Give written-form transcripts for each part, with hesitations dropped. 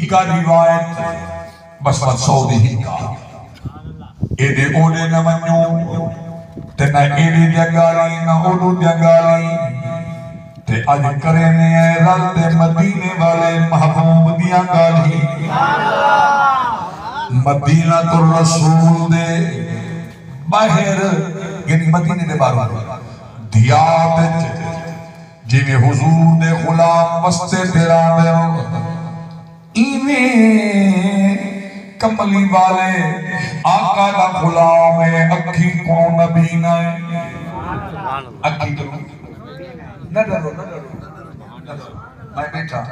ہکا روایت بس پر سعودی ہکا ایدے اوڑے نہ منو تے نہ ایدے جگالی نہ اوڑو جگالی تے اج کرنے رل تے مدینے والے محبوب دیاں گالی مدینہ تو رسول دے باہر یعنی مدینے دے بارو دیات جنہیں حضور دے غلام مستے تیرا دے ایویں کملی والے آقا دا غلام ہے اکھی کو نبی نہ ہے اکھی کو نہ ڈرو میں بیٹھا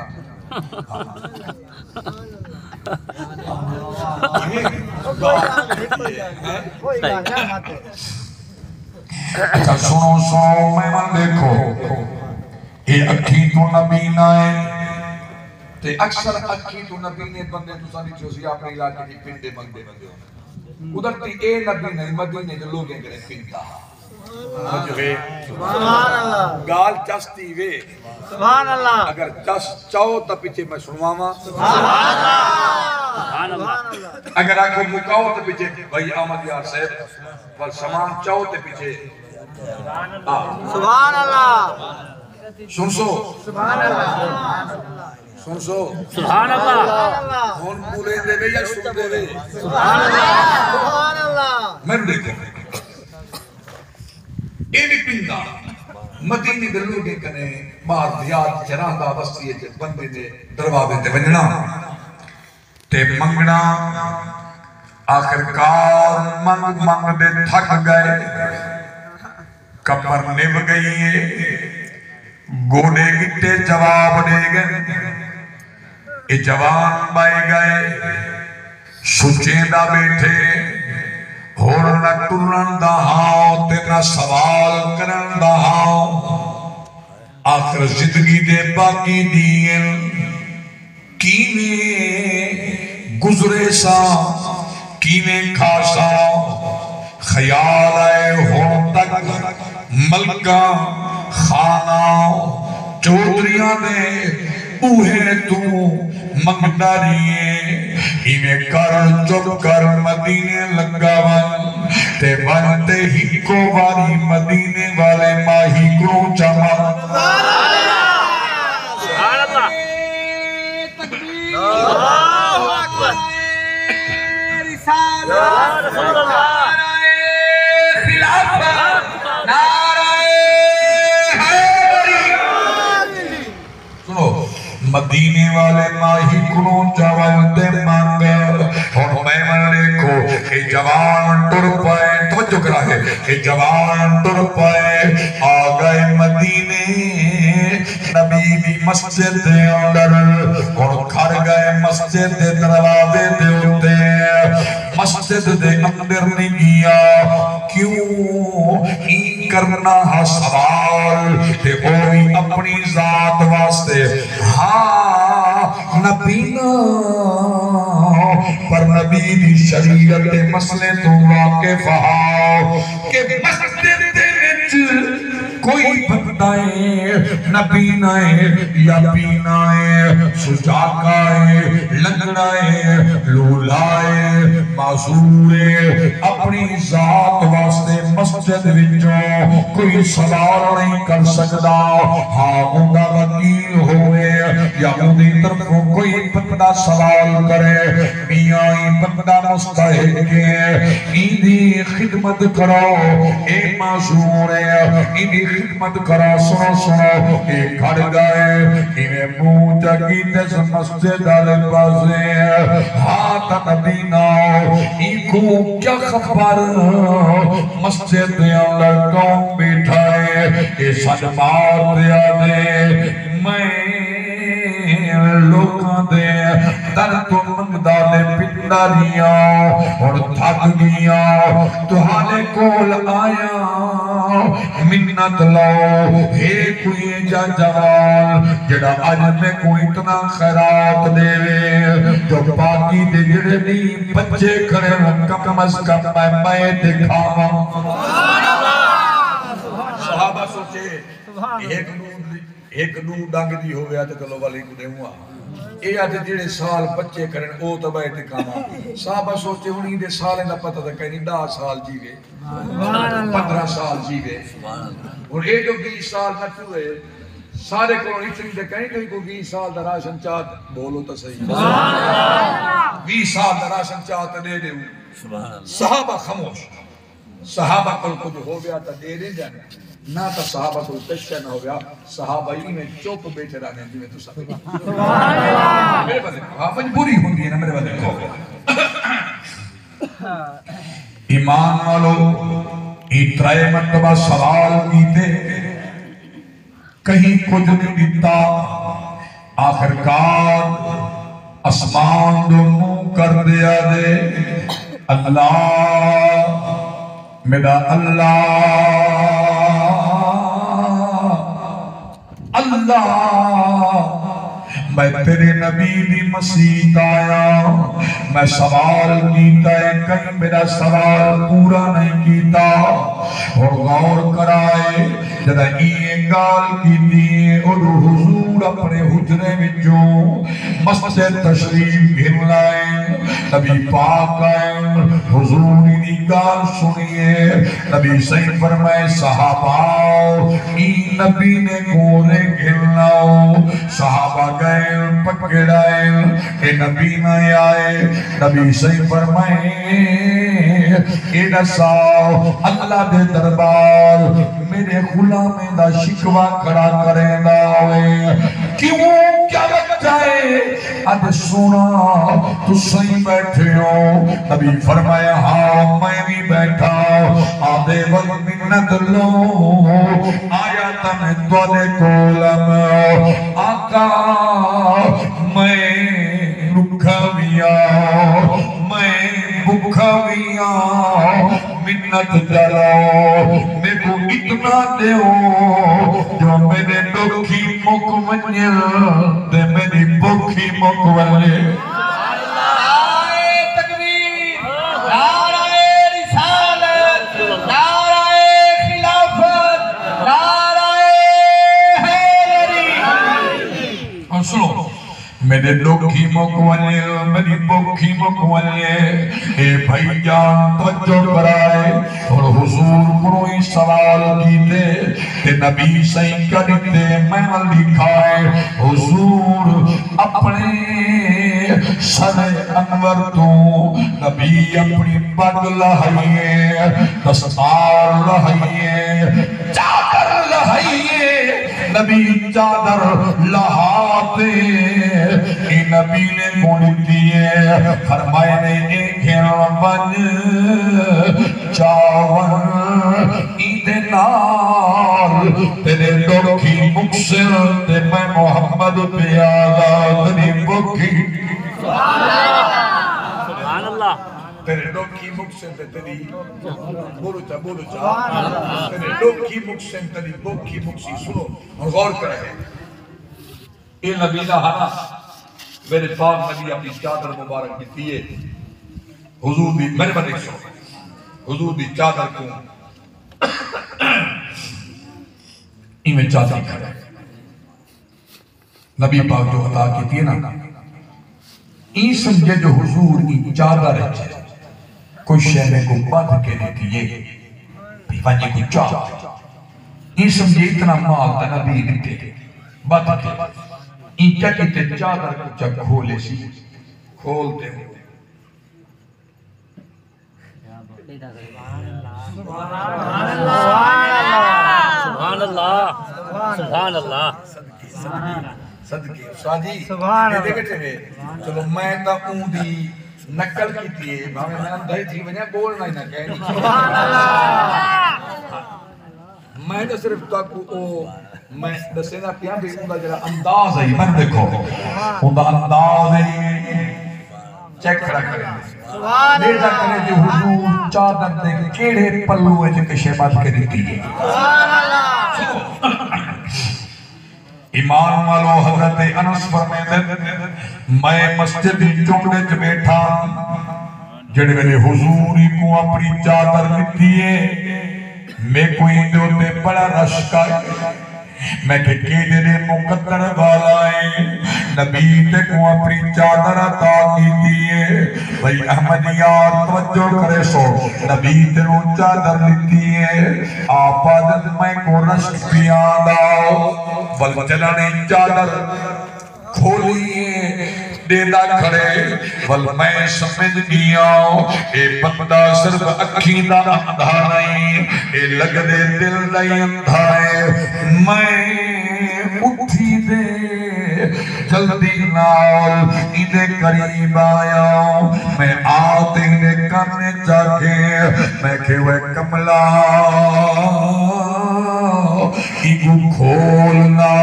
اچھا سنو میں دیکھو یہ اکھی تو نبی نہ ہے تے اکثر اکھی تو نبی نے بندے تو سانی چوزی اپنے علاقے کی پنڈے بندے بندے ہونے ادھر تی اے نبی نہیں مدینے جو لوگیں کریں پنڈا سبحان اللہ گال چستی وے سبحان اللہ اگر چس چاہو تا پیچھے میں سنواما سبحان اللہ اگر آنکھوں مکاؤ تا پیچھے بھائی آمد یار صاحب والسمان چاہو تا پیچھے سبحان اللہ سن سو سبحان اللہ سن سو سبحان اللہ ہون بولے دے وے یا سن دے وے سبحان اللہ سبحان اللہ میں دیکھو اے بھی پندہ مدینی دے لوگے کنے مار دیاد جراندہ بستی ہے بندے دے دروازے تے بننا تے منگنا آخرکار منگ دے تھک گئے کمر نب گئی ہے گوڑے گٹے جواب دے گئے اے جوان بائے گئے سچیں دا بیٹھے اور نہ ٹرن دا ہاں تے نہ سوال کرن دا ہاں آخر زندگی دے باقی دین کیویں گزرے سا کیویں کھاسا خیال آئے ہون تک ملکہ خانہ چودریاں دے اوہے تو مقداریے ایویں کر چپ کر مدینے لگاون تے بنتے ہی کو واری مدینے والے ماہی کو چما سبحان اللہ تکبیر اللہ اکبر رسالت رسول اللہ مدینے والے ماہی کنوں جوان دے مانگے اور میں دیکھو کہ جوان ٹر پائے توجہ کرا ہے کہ جوان ٹر پائے آگئے مدینے نبی بھی مسجد دے اندر اور کھر گئے مسجد دے دروازے دے ہوتے مسجد دے اندر نہیں گیا کیوں ہی کرنا ہے سوال تے اوہی اپنی ذات واسطے ہاں نبی نہ پر نبی دی شریعت مسئلے تو واقف ہاں کہ مسجد دے وچ کوئی بندائے نبی نائے یا بینائے سجاکائے لنگڑائے لولائے معذورے اپنی ذات واسطے مسجد وچوں کوئی سوال نہیں کر سکتا ہاں اندہ وکیل ہوئے یا اندھی طرف کوئی بندہ سوال کرے میاں بندہ مستحق ہے ایدھی خدمت کرو اے معذورے ایدھی خدمت کرا سنو سنو ایک کھڑ گئے انہیں منہ جگی تیس مسجد آلے بازے ہاتھ نبی ناؤ ایکو کیا خبر مسجد اندر کون بیٹھائے اے سج مار دیا دے میں لوکاں دے در تو منگدہ دے پنداریاں اور تھک گیا تو حالے کول آیا منت لاؤ ہے کوئی جا جوان جڑا آج میں کوئی اتنا خیرات دے جو باقی دے جڑے نہیں بچے کرے کم از کم میں دکھاواں صحابہ سوچے ایک دو ڈنگ دی ہو گیا تو چلو والی کو دیوں اے آتے جڑے سال بچے کرن او تو بیٹھے کاما صحابہ سوچے ہونی دے سالیں دا پتہ تھا کہیں 10 سال جیوے 15 سال جیوے اور اے جو 20 سال نہ ہوئے سارے کو اتنی دے کہیں کوئی کو 20 سال دا راشن چاہت بولو تو صحیح 20 سال دا راشن چاہت دے دے صحابہ خاموش صحابہ کو جو ہو گیا تا دے دے جانے نہ تا صحابہ کو تشکر نہ ہو گیا صحابہ ہی میں چوپ بیٹھے رہنے جو میں تو سب میرے بندے کو مجبوری ہوندی ہے نا میرے بندے کو ایمان والو اترائے مرتبہ سوال کیتے کہیں کچھ نہیں دیتا آخرکار اسمان دو منہ کر دیا دے اللہ میرا اللہ میں تیرے نبی دی مسیح آیا میں سوال کیتا ہے کہیں میرا سوال پورا نہیں کیتا اور غور کرائے جدہ یہ گال کی دیئے اور حضور اپنے حجرے میں جو مسجد تشریف گھر لائیں نبی پاک آئیں حضور نے گال سنیے نبی صحیح فرمائے صحابہ این نبی نے گورے گھر لاؤ صحابہ گئے پکڑائیں کہ نبی نہ آئے نبی صحیح فرمائے اے نساؤ اللہ دے دربار میرے غلام دا شکوہ کھڑا کریں داوے کیوں کیا بچہ ہے اد سونا تو صحیح بیٹھے ہو نبی فرمایا ہاں میں بھی بیٹھا آدھے وقت منت لو آیا تمہیں دولے کولم آقا میں رکھا بیا میں بکھا بیا منت جلاؤ میں کو اتنا دے ہو جو میرے دکھی مکمنیل دے میری بکھی مکمنیل نعرہ تکبیر نعرہ رسالت نعرہ خلافت نعرہ حیدری اور سنو میرے دکھی مکمنیل میری بکھی مکمنیل اے بھائی جان توجہ کرائے اور حضور کوئی سوال کیتے کہ نبی صحیح کرتے میں لکھائے حضور اپنے سر انور تو نبی اپنی پگ لہائیے دستار لہائیے چادر لہائیے نبی چادر لہاتے اے نبی نے گھوڑی دیئے فرمائے نے ایک ون چاون عید نار تیرے دکھی مکسر تے میں محمد پہ آزاد نہیں بکھی سبحان اللہ تیرے دکھی مکسر تے تیری بولو چا تیرے دکھی مکسر تیری بکھی مکسی سنو اور غور کرے اے نبی دا ہانا میرے پاک نبی اپنی چادر مبارک دیتی ہے حضور دی میرے بندے سو حضور دی چادر کو ایمیں چادر کھڑے نبی پاک جو عطا کی تھی نا این سمجھے جو حضور کی چادر ہے کوئی شہرے کو بند کے دیتی ہے بھیوانی کو چادر این سمجھے اتنا مال تا نبی دیتے بند کے این کیا کہتے چادر کو جب کھولے سی کھولتے ہو سبحان اللہ سبحان اللہ صدقی استادی یہ دیکھتے ہیں چلو میں تا اون دی نقل کی تھی بھاوے میں اندھائی تھی ونیا بولنا ہی نہ کہنی میں تو صرف تک او میں دسینا پیاں بھی اندھا جرا انداز ہے میں دیکھو اندھا انداز ہے چیک کھڑا کریں دیتا کرے جو حضور چادر دے کیڑے پلو ہے جو کشے بات کری تھی ایمان والو حضرت انس فرمیدے میں مسجد چونڈے چ بیٹھا جڑے میرے حضوری کو اپنی چادر لکھی ہے میں کوئی دوتے بڑا رش کر میں کہ دے مقدر والا ہے نبی تے کو اپنی چادر عطا کی دیئے بھئی احمدیار توجہ کرے سو نبی تے نو چادر لیتی ہے آپ آدھر میں کو رشک پیان داؤ بل چلانے چادر کھولیے دیدہ کھڑے بل میں سمجھ گیا اے بندہ صرف اکھیں دا اندھا نہیں اے لگ دے دل نہیں اندھا ہے میں اٹھی دے جلدی نال ایدے قریب آیا میں آتے نے کرنے چاکے میں کہ وہ کملا ایگو کھولنا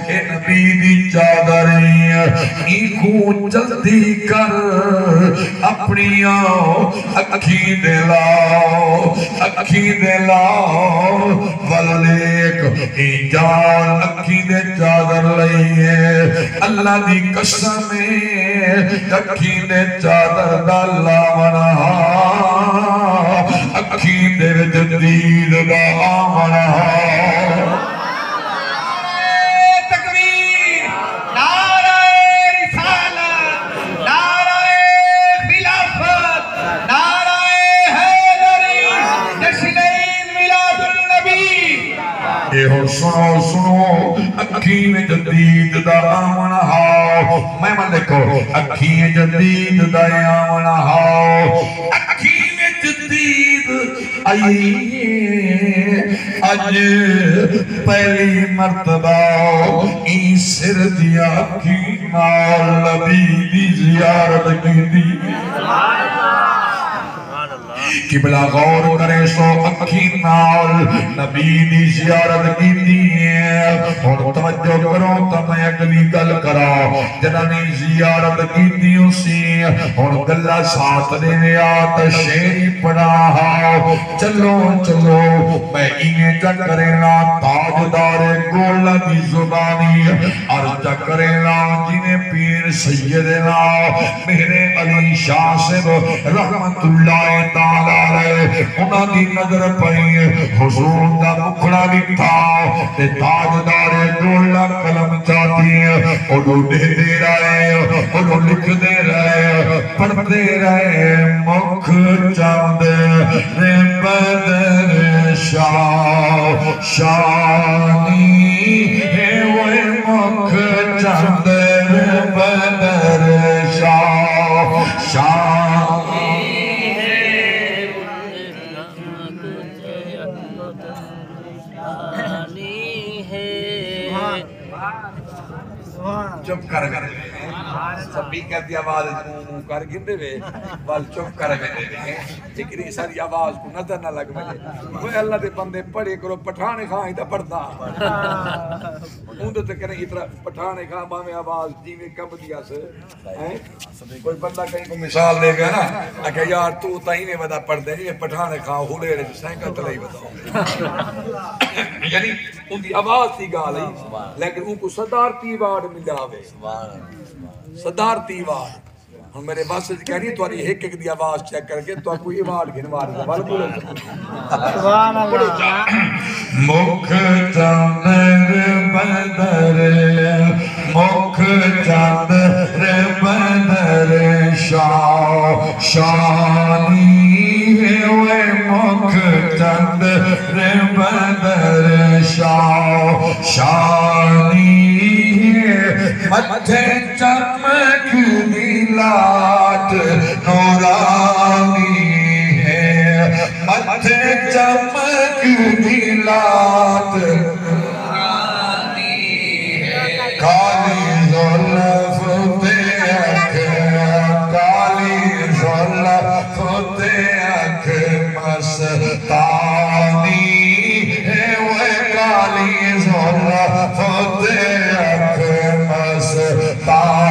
اے نبی دی چادری ایگو جلدی کر اپنی اکھی دے لاؤ ولیک ای جان اکھی دے چادر لئیے اللہ دی قسم اکھی دے چادر دا لاونا اکھی دے جدید دا آمنا سنو سنو اکھیں جدید دا آمن ہاؤ میں ملکو اکھیں جدید دا آمن ہاؤ اکھیں جدید آئیے آج پہلی مرتبہ این سر دیا اکھیں نال نبی دی زیارت کی دی قبلہ غور کرے سو اکھیں نال نبی دی زیارت کی دیئے اور توجہ کرو تو میں اگلی گل کرا جنہاں زیارت کی دیوں سی اور گلہ ساتھ دے آت شیری پڑھا چلو چلو میں انہیں چکرینا تاجدار گولہ دی زبانی اور چکرینا جنہیں پیر سیدنا میرے علی شاہ سے رحمت اللہ تعالیٰ انہاں دی نظر پئی حضور دا مکھڑا لکھا تے تاجدار گولہ قلم چاہتی انہوں دے رہے انہوں لکھ دے رہے پڑھتے رہے مکھ چاند رے بدر شاہ شانی ہے وہ مکھ چاند رے بدر شاہ شانی چپ کر گئے سبھی کہتی آواز موں کر گندے وے بل چپ کر گئے اتنی ساری آواز کو نظر نہ لگ ملے وہ اللہ دے بندے پڑھے کرو پٹھانے خواہ ہی تا پڑھتا اندھے تے کریں اتنا پٹھانے خواہ باہمیں آواز جیوے کم دیا سے کوئی بندہ کہیں کو مثال دے گیا نا کہ یار تو تہینے ودا پڑھ دے یہ پٹھانے خواہ ہولے رہے سینکہ تلے ہی بتاؤ یعنی ان کی آواز تھی گا لئی لیکن ان کو صدارتی وارڈ ملا ہوئے صدارتی وارڈ ہم میرے بات سے کہہ رہی تو ایک ایک دی آواز چیک کر کے تو کوئی وارڈ گھنوار دے بال بولے سبحان اللہ مکھ چاندر بدر مکھ چاندر بدر شاہ شانی ہے وہ مکھ چاندر بدر شاہ شانی مجھے چمک دلات نورانی ہے مجھے چمک دلات نورانی ہے کالی ظلف دیکھ کالی ظلف دیکھ مستانی ہے وہ کالی ظلف دیکھ مستانی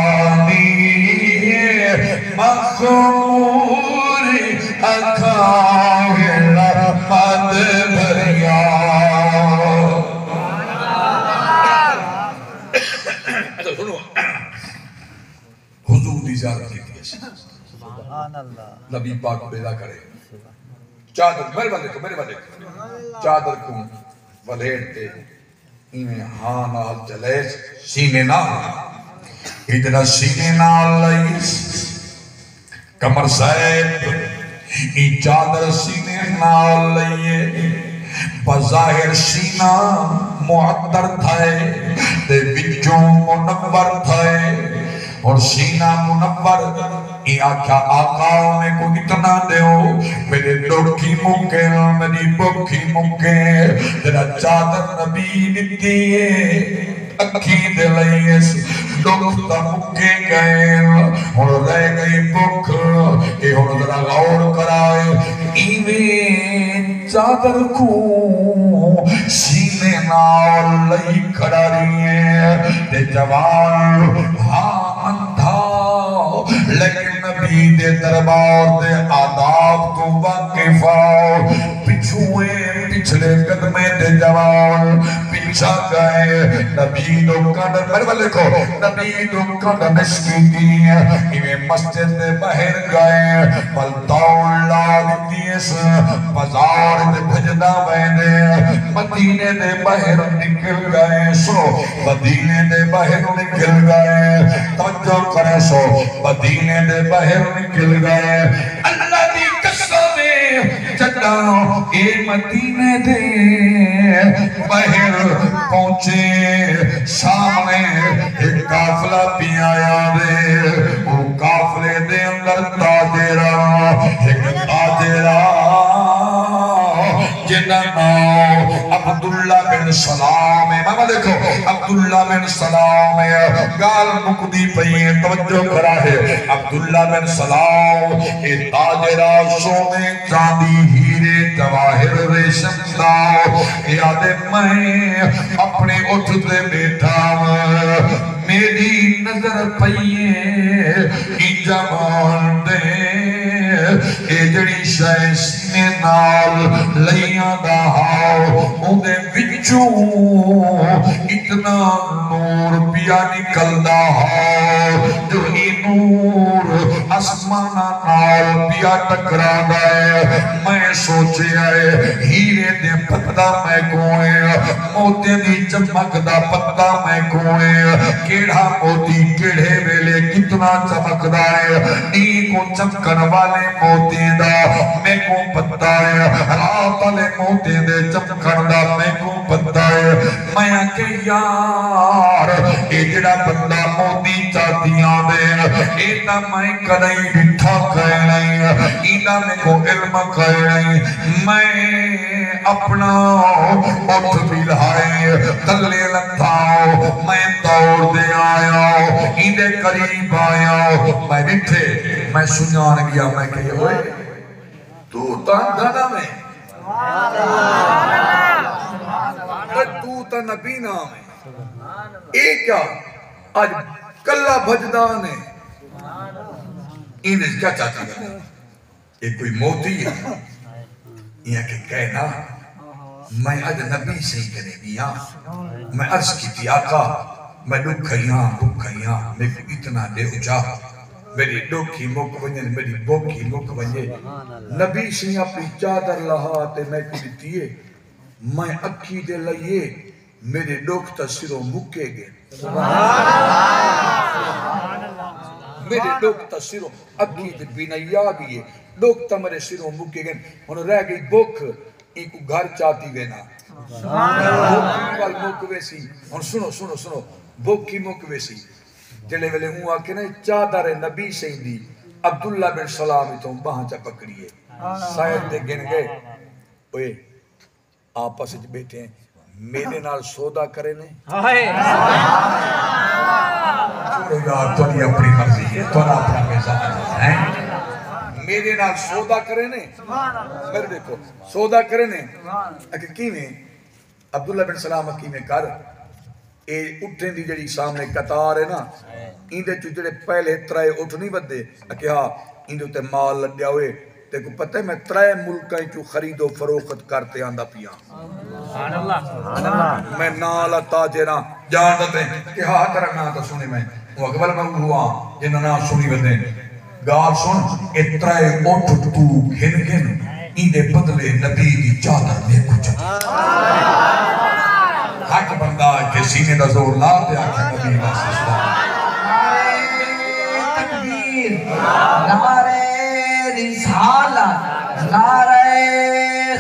مخمور اکھاں رحمت بھریا اچھا سنو حضور دی زیارت کی تھی سبحان اللہ نبی پاک پیدا کرے چادر میرے والے کو چادر کو ولیڑتے ایویں ہاں نال چلے سینے نال ادھر سینے نال لئیس کمر صاحب ای چادر سینے نال لئیے بظاہر سینہ معطر تھائے تے وچوں منور تھائے اور سینہ منور یہ آکھا آقاؤں میں کو اتنا دیو میرے لوکی مکے میری بکھی مکے تیرا چادر نبی دیئے اکھی دے لئیس لوکتا مکے گئے اور رہ گئی بک یہ اور ذرا غور کرائے ایویں چادر کو سینے نال لئی کھڑا رہی ہے تے جوان ہاں اندھا لیکن نبی دے دربار دے آداب تو واقف آؤ پچھلے قدمے دے جوان پیچھا گئے نبی دو کانڈر میرے والے کو نبی دو کانڈر نشکی کی ایویں مسجد دے باہر گئے پلتاؤں لاغ دیس بازار دے بھجدہ بینے مدینے دے باہر نکل گئے سو مدینے دے باہر نکل گئے توجہ کرے سو مدینے دے باہر نکل گئے اللہ دی قسم چٹاؤ اے مدینے دے باہر پہنچے سامنے ایک قافلہ بھی آیا دے وہ قافلے دے اندر تاجرہ ایک تاجرہ جنہ نام عبداللہ بن سلام ہے ماما دیکھو عبداللہ بن سلام ہے گال مقدی پہیے توجہ کرا ہے عبداللہ بن سلام اے تاجرہ سونے چاندی ہیرے جواہر ریشم داؤ یادے میں اپنے اٹھتے بیٹھا میری نظر پہیے کی جوان دے اے جڑی شاہ سینے نال لئیاں دا ہاؤ اندے وچوں اتنا نور پیا نکل دا ہاؤ جو ہی نور اسمانہ نال پیا ٹکرا دائے میں سوچے آئے ہیرے دے پتہ میں کوئے موتے دی چمک دا پتہ میں کوئے کیڑا موتی کیڑے ویلے کتنا چمک دائے نی کو چمکن والے موتی دا میں کو پتہ ہے رات والے موتی دے چمکن دا میں کو پتہ ہے میں کہ یار اے جڑا بندہ موتی چاہتیاں دے اینا میں کدائی بٹھا کہے نہیں اینا میں کو علم کہے نہیں میں اپنا اٹھ بھی لائے تلے لتھاؤ میں دوڑ دے آیا ایندے قریب آیا میں نٹھے میں سنیان گیا میں کہے ہوئے تو تان دانا میں تو تا نبی نام ہے ایک کیا آج کلہ بھجدان ہے انہیں کیا چاہتا ہے یہ کوئی موتی ہے یہ کہ کہنا میں آج نبی سے ہی کرے گیا میں عرض کی تھی آقا میں دکھائیاں میں کو اتنا دے اجا میری ڈوکی موک بنجے میری بوکی موک بنجے نبی سے اپنی چادر لہا تے میں کو دیتیے میں اکھی دے لئیے میرے ڈوک تسیروں مکے گئے میرے ڈوک تسیروں اکھی دے بینایا گئے ڈوک تا میرے سیروں مکے گئے انہوں رہ گئی بوک ایک گھر چاہتی گئے نا موک ویسی اور سنو بوکی موک ویسی جلے ویلے ہوں آکے نا چادر نبی سے دی عبداللہ بن سلامی تو باہاں چا پکڑیے سائد دے گن گئے اوئے آپا سے بیٹھے ہیں میرے نال سودا کرے نے چھوڑو یار تو نہیں اپنی مرضی ہے تو نہ اپنا میزان ہے میرے نال سودا کرے نے میرے دیکھو سودا کرے نے اگر کی میں عبداللہ بن سلام کی میں کر اے اٹھیں دی جڑی سامنے قطار ہے نا اندے چوچڑے پہلے ترائے اٹھ نہیں بدے کہ ہاں اندے تے مال لڈیا ہوئے تے کو پتہ ہے میں ترائے ملکیں چو خرید و فروخت کرتے آندہ پیا میں نالا تاجرہ جان دتے کہ ہاں ترک نا تا سنی میں وہ اقبل میں ہوا جنہ نا سنی بدے گار سن اترائے اٹھ تو گھن اندے بدلے نبی دی چادر میں کچھ حق بندہ کہ سینے دا زور لا دے آکھے نبی واسطہ نعرہ تکبیر، نعرہ رسالت، نعرہ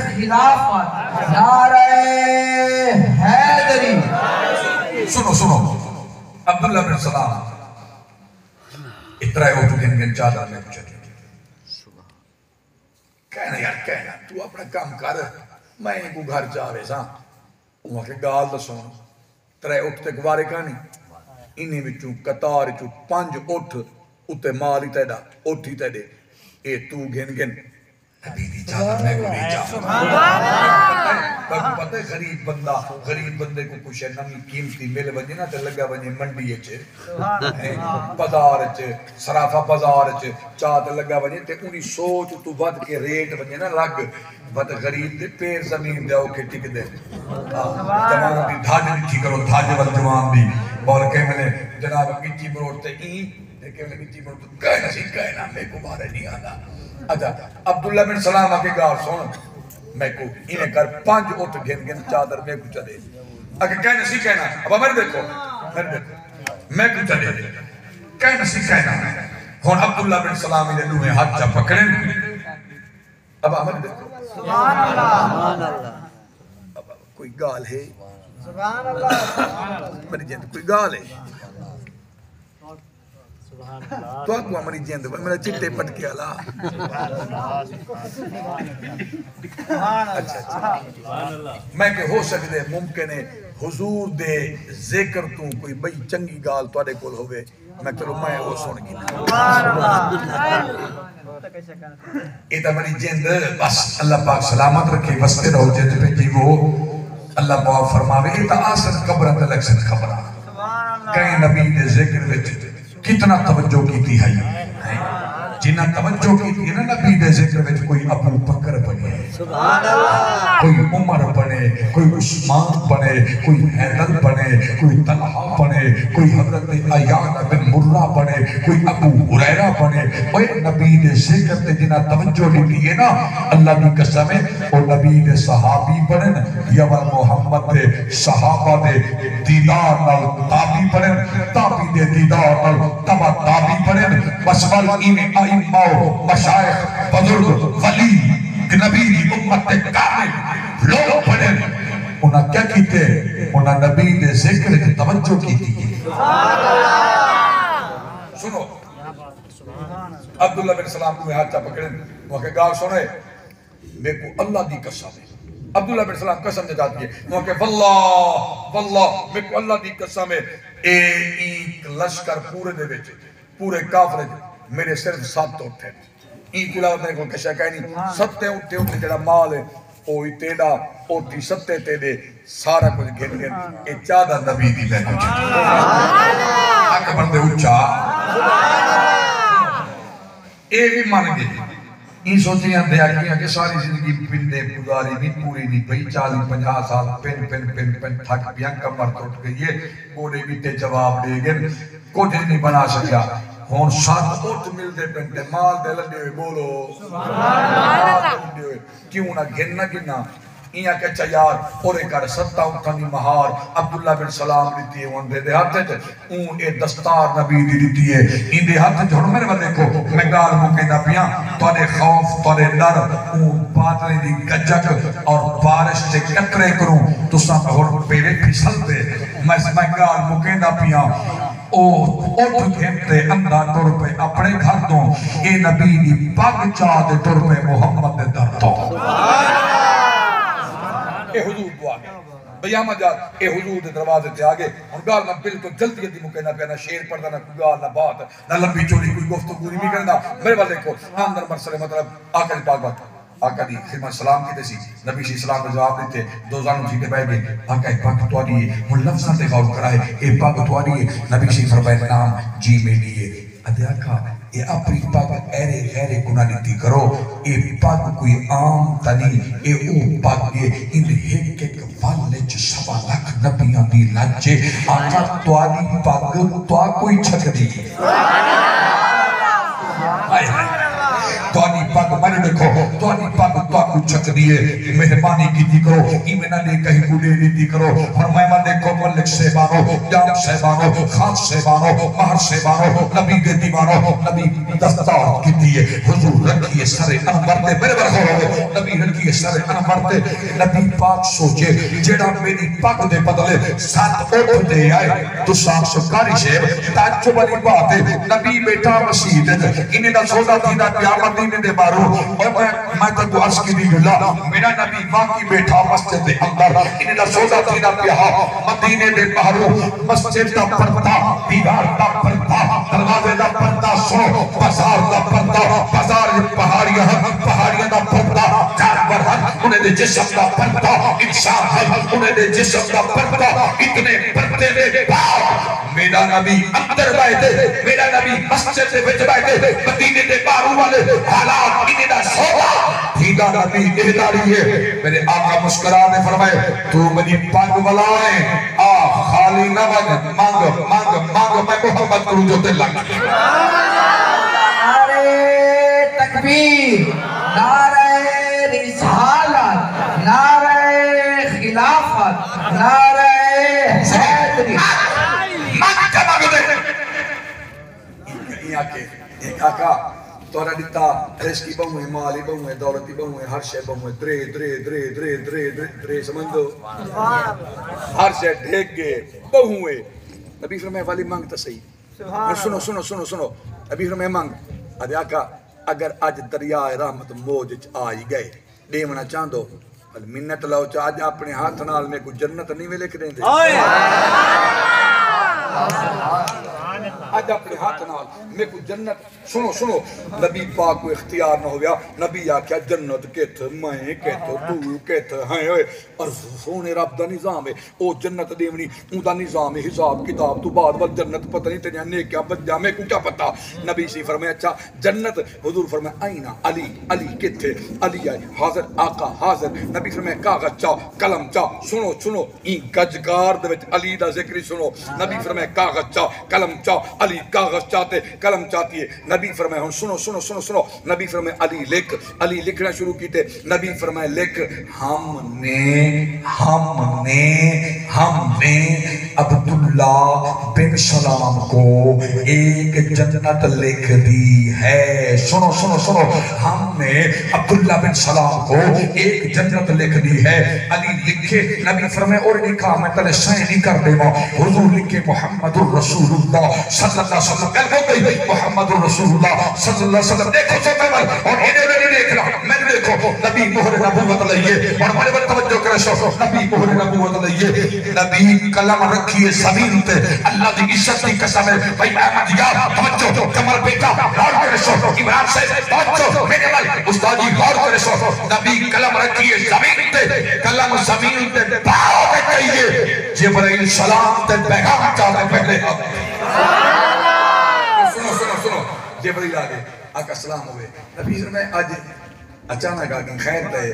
خلافت، نعرہ حیدری. سنو عبداللہ بن سلام اترائے ہو چکے ہیں چادر میں کچھ کہنا یار کہنا تو اپنا کام کر میں ان کو گھر جاوے ساں وہاں کے گال دا سن ترائے اٹھتے گوارے کہانی انہیں بچوں قطار چوں 5 اٹھ اتے ماری تیڑا اٹھی تیڑے اے تو گھن نبی دی چادر میں کو نہیں جا پتہ ہے غریب بندے کو کچھ نمی قیمتی مل بنجے نا تے لگا بنجے منڈی اچھے بازار اچھے سرافہ بازار اچھے چاہتے لگا بنجے تے انہی سوچ تو ود کے ریٹ بنجے نا لگ بات غریب دے پیر زمین دے اوکے ٹک دے جوان دی دھاج نہیں کرو دھاج وال جوان دی بول کے میں نے جناب گچی مروڑتے دیکھے میں نے گچی مروڑتے کہنا سی کہنا میں کو بارے نہیں آنا اچھا عبداللہ بن سلام آکے گار سن میں کو انہیں کر 5 اٹھ گھن چادر میں کو چلے اگر کہنا سی کہنا اب میرے دیکھو میں کو چلے کہنا سی کہنا ہون عبداللہ بن سلام انہیں لوہیں ہاتھ چا پکڑیں اب میرے دیکھو سبحان اللہ اب کوئی گال ہے سبحان اللہ میری جند کوئی گال ہے تو آپ کو ہماری جند میرا چٹے پٹ کے علا اچھا میں کہ ہو سکتے ممکن ہے حضور دے ذکر تو کوئی بئی چنگی گال تو آڑے کول ہوئے میں کرو میں ہو سن گی ایتا میری جند بس اللہ پاک سلامت رکھے وستے رہو جند پہ جی وہ اللہ پاک فرماوے ایتا آسن قبرہ تلک سن خبرہ کہیں نبی دے ذکر وچ کتنا توجہ کی تھی ہے جنہ توجہ کی تھی نا نبی دے ذکر وچ کوئی ابو بکر بنے کوئی عمر بنے کوئی عثمان بنے کوئی حیدر بنے کوئی طلحہ بنے کوئی حضرت ایان بن مرہ بنے کوئی ابو ہریرہ بنے اوہ نبی دے ذکر تے جنہ توجہ کی نا اللہ کی قسم ہے اور نبی دے صحابی بنے یا محمد دے صحابہ دے دیدار نال تابی بنے تابی دے دیدار نال تبا تابی بنے بسول ایمیں ائمہ مشائخ بزرگ ولی نبی کی امت کامل لوگ بنے انہاں کیا کیتے انہاں نبی دے ذکر کی توجہ کی تھی سنو عبداللہ بن سلام کو ہاتھ چا پکڑیں وہ کہ گاہ سنے میں کو اللہ دی قسم ہے عبداللہ بن سلام قسم دے جاتی ہے وہ کہ واللہ میں کو اللہ دی قسم ہے ایک لشکر پورے دے بیچے پورے کافر میرے صرف 7 اٹھے این کلا میں کو کشا کہنی 7 اٹھے جڑا مال ہے اوہی تیڑا اوٹھی 7 تیڑے سارا کچھ گھن اے چادر نبی دی میں کچھ آکھ بندے اچھا اے بھی مان گئے این سوچیں اندھے آکھیں کہ ساری زندگی پندے گزاری نہیں پوری نہیں پئی 40-50 سال پن تھک پیاں کمر توٹ گئی ہے گوڑے بھی تے جواب دے گئے کچھ نہیں بنا سکیا ہون 7 اٹھ مل دے پنٹے مال دے لڑے ہوئے بولو سبحان اللہ کیوں نہ گھننا گھننا ایاں کہچا یار اورے کار 7 اٹھانی مہار عبداللہ بن سلام لیتی ہے وہاں دے ہاتھے تھے اون اے دستار نبی دی لیتی ہے ان دے ہاتھے جھوڑ میرے بندے کو میں گال مکے نہ پیاں توڑے خوف توڑے ڈر اون بادلے دی گجک اور بارش سے کترے کروں تو ساں اور پیرے پھسل دے میں گال مکے نہ پیاں اٹھ گھنٹے اندھا ٹر پہ اپنے گھر دوں اے نبی دی پاک چاہ دے ٹر پہ محمد دے در دوں اے حضور دعا بیامہ جات اے حضور دے دروازے تے آگے اور گال نہ بالکل جلدی جلدی مکہ نہ پیانا شیر پڑھنا نہ گال نہ بات نہ لمبی چوڑی کوئی گفتگو نہیں کرنا میرے والے کو اندر مرسلے مطلب آقا پاک بات آقا دی خدمت سلام کی تیسی نبی صلی اللہ علیہ وسلم جواب دیتے دو زانوں جیتے بے گئے آقا پاک تو آدھی ہے وہ لفظاں تے غور کرائے اے پاک تو آدھی ہے نبی صلی اللہ علیہ وسلم نام جی میں لیے ادھے آقا اے اپنی پاک ایرے غیرے گناہ نیتی کرو اے پاک کوئی عام تنی اے او پاک یہ ان ایک ایک والج 7 لاکھ نبیاں دی لاجے آقا تو آدھی پاک تو کوئی چھک دی تو آنی پاک میں نے دیکھو تو آنی پاک تو کو چھک دیئے مہربانی کی تھی کرو ایمنہ لے کہیں گوڑے لیتی کرو اور میں دیکھو ملک سے بانو جام سے بانو خان سے بانو مہر سے بانو نبی دے دیوانو نبی دستار کی دیئے حضور رکھیے سر انور دے میرے برخور نبی رکھیے سر انور دے نبی پاک سوچے جیڑا میری پاک دے بدلے ساتھ اوٹ دے آئے تو ساکھ سکاری شیب تاجو والی بات ہے نبی بیٹا مسیح انہیں دا سودا دینا پیا مدینے دے بارو اور میں تو عرض کی دی گلا میرا نبی واقعی بیٹھا مسجد دے اندر انہیں دا سودا دینا پیا مدینے دے بارو مسجد دا پردہ دیوار دا پردہ دروازے دا پردہ سنو بازار دا پردہ بازار پہاڑیاں دا پردہ جانور انہیں دے جسم دا پردہ انسان انہیں دے جسم دا پردہ اتنے پردے دے بعد میرا نبی اندر بیٹھے میرا نبی مسجد سے بچ بیٹھے مدینے دے بارو والے حالات انہیں دا سودا تھیدہ نبی اہداری ہے میرے آقا مسکرانے فرمائے تو منی پاک ولائیں خالی نہ مانگ میں محمد کروں جو دل لگا نعرہ تکبیر نعرہ رسالت نعرہ خلافت نعرہ حیدری مانگ کا مانگ دے یہاں کے ایک آقا تورا دیتا رزقی بہویں مالی بہویں دولتی بہویں ہر شے بہویں درے سمجھ دو ہر شے ڈھیک گئے بہویں نبی فرمائے والی مانگ تا صحیح سنو نبی فرمائے مانگ ادھے آقا اگر آج دریائے رحمت موج آئی گئے دیونا چاندو منت لاؤ چاہ اپنے ہاتھ نال میں کوئی جنت نہیں میں لکھ دیں دے آج اپنے ہاتھ نال میں کوئی جنت سنو نبی پاک کو اختیار نہ ہو گیا نبی آکھیا جنت کہت میں کہت تو کہت ہیں اور سونے رب دا نظام ہے او جنت دیونی اون دا نظام ہے حساب کتاب تو بعد بل جنت پتہ نہیں تیرے نے کیا بد جا میں کو کیا پتہ نبی سی فرمایا اچھا جنت حضور فرمایا آئینہ علی کتھے علی آئے حاضر آقا حاضر نبی فرمایا کاغذ چاہ قلم چاہ سنو این گجگار دے وچ علی دا ذکری سنو نبی فرمایا کاغذ چاہ قلم چاہ علی کاغذ چاہتے قلم چاہتی ہے نبی فرمائے ہوں سنو نبی فرمائے علی لکھنا شروع کیتے نبی فرمائے لکھ ہم نے عبداللہ بن سلام کو ایک جنت لکھ دی ہے سنو ہم نے عبداللہ بن سلام کو ایک جنت لکھ دی ہے علی لکھے نبی فرمائے اور لکھا میں تلے سائن نہیں کر دے ماں حضور لکھے محمد الرسول اللہ صلی اللہ علیہ وسلم کل ہو گئی محمد الرسول اللہ صلی اللہ علیہ وسلم دیکھو سو پیمر اور انہیں میں نہیں دیکھ رہا میں نے دیکھو نبی مہر نبوت لئیے اور بڑے بڑے توجہ کرے سو نبی مہر نبوت لئیے نبی کلم رکھیے زمین تے اللہ دی عزت دی قسم ہے بھائی احمد یاد توجہ کمر بیٹا غور کرے سو عمران سے توجہ میرے بھائی استادی غور کرے سو نبی کلم رکھیے زمین تے کلم زمین تے باؤ پہ کہیے جبرائیل سلام تے پیغام چاہتے پہلے سنو جبرائیل آگے آقا سلام ہوئے نبی میں آج اچانک آگے خیر تے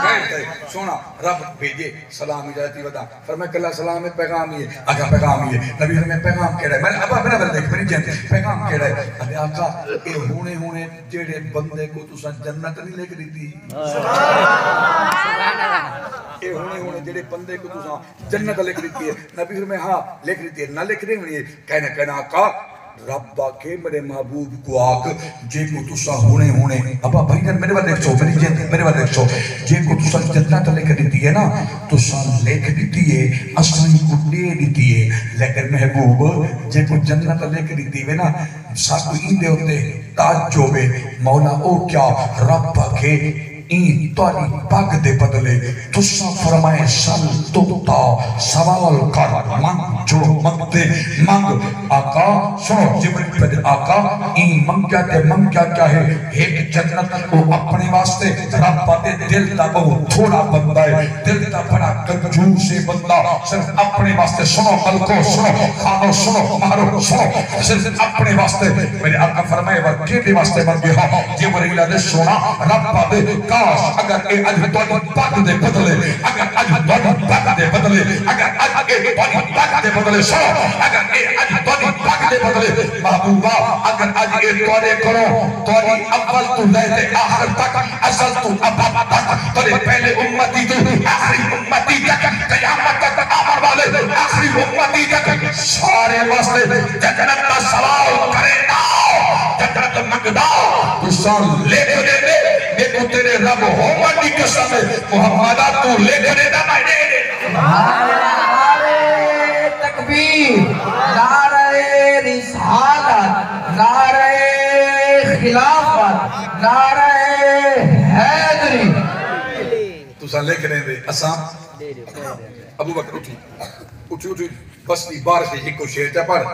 خیر تے سونا رب بھیجے سلام اجازتی ودا فرمائے کلا سلام ہے پیغام ہی ہے آقا پیغام ہی ہے نبی میں پیغام کہہ رہا ہے میں نے ابا میرا بل دیکھ میری جنت پیغام کہہ رہا ہے ابھی آقا اے ہونے جیڑے بندے کو تو سن جنت نہیں لکھ دی تھی اے ہونے جیڑے بندے کو تو سن جنت لکھ دیتی ہے نبی فرمائے ہاں لکھ دیتی ہے نہ لکھ دی ہوئی ہے کہنا آقا رب کے میرے محبوب کو آگ جے کو تسا ہونے ابا بھائی جان میرے بات دیکھ سو میرے بات دیکھ سو جے کو تسا جنت لکھ دیتی ہے نا تسا لکھ دیتی ہے اسائی کو دے دیتی ہے لیکن محبوب جے کو جنت لکھ دیتی ہے نا ساتھ کو این دے ہوتے تعجب مولا او کیا رب کے این تاری پاک دے بدلے تسا فرمائے سل توتا سوال کر منگ جو منگتے منگ آقا سنو جبریل پہ آقا این منگیا کیا ہے ایک جنت کو اپنے واسطے رب دے دل دا بہت تھوڑا بندہ ہے دل دا بڑا کنجور سے بندہ صرف اپنے واسطے سنو ملکو سنو خانو سنو مارو سنو صرف اپنے واسطے میرے آقا فرمائے وقتی دے واسطے منگے ہاں جبریل دے سونا رب دے اگر اے اج توڑی پاک دے بدلے اگر اج توڑی پاک دے بدلے اگر اج اے توڑی پاک دے بدلے سو اگر اے اج توڑی پاک دے بدلے محبوبہ اگر آج یہ توڑے کرو توڑی اول تو لہتے آخر تک اصل تو ابب تک توڑے پہلے امتی تو آخری امتی تک قیامت تک آمر والے آخری امتی تک سارے واسطے جنت کا سوال کرے ناؤ جنت مقداؤ تو سال لے کھنے دے دیکھو تیرے رب محمد کی قسم ہے محمدہ تو لے کھنے دا میں دے دے نعرہ تکبیر، نعرہ رسالت، نعرہ خلافت، نعرہ حیدری. تو سال لے کھنے دے اساں ابو بکر اٹھی اٹھی بس دی بارش دی ایک شیر تے پڑھ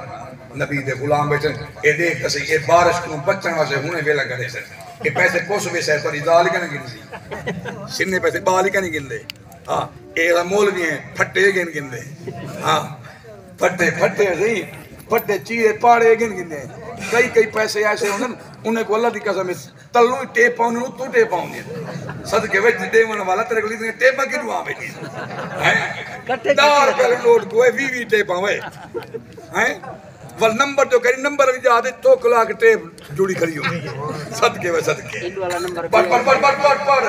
نبی دے غلام بیٹھے اے دیکھ کسی یہ بارش کو بچن واسے ہونے ویلا کرے سے کہ پیسے کوس وے سے توڑی دال کنے گن سی سنے پیسے بال کنے گن دے ہاں اے دا مول بھی ہیں پھٹے گن دے ہاں پھٹے نہیں پھٹے چیرے پاڑے گن دے کئی پیسے ایسے ہوندن انہیں کو اللہ دی قسم تلو ٹیپ پاؤں تو ٹیپ پاؤں صدقے وچ دے من والا تیرے کو اتنے ٹیپ کی دعا بیٹھی ہیں دار پر نوٹ کو 20 ٹیپ ہوئے ہیں ول نمبر تو کری نمبر بھی جا دے تو کلا کے ٹیپ جوڑی کھڑی ہو صدقے و صدقے پڑھ